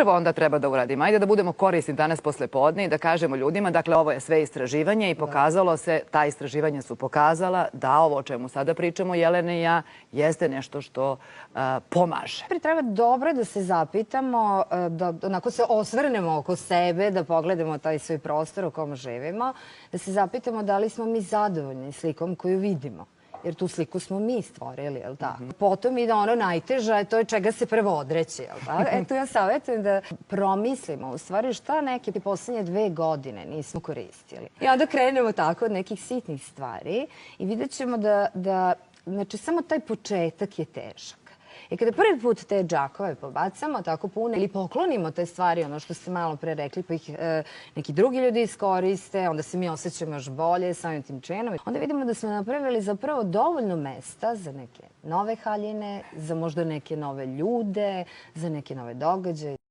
Prvo onda treba da uradimo. Ajde da budemo korisni danas posle podne i da kažemo ljudima, dakle, ovo je sve istraživanje i pokazalo se, ta istraživanja su pokazala da ovo o čemu sada pričamo, Jelena i ja, jeste nešto što pomaže. Treba dobro da se zapitamo, da onako se osvrnemo oko sebe, da pogledamo taj svoj prostor u kom živimo, da se zapitamo da li smo mi zadovoljni slikom koju vidimo. Jer tu sliku smo mi stvorili, jel tako? Potom ide ono najteže, to je čega se prvo odreći, jel tako? Tu ja savjetujem da promislimo u stvari šta neke poslednje 2 godine nismo koristili. I onda krenemo tako od nekih sitnih stvari i vidjet ćemo da znači, samo taj početak je težak. I kada prvi put te džakove pobacamo tako pune ili poklonimo te stvari, ono što ste malo pre rekli, pa ih neki drugi ljudi iskoriste, onda se mi osjećamo još bolje samim tim činom. Onda vidimo da smo napravili zapravo dovoljno mesta za neke nove haljine, za možda neke nove ljude, za neke nove događaje.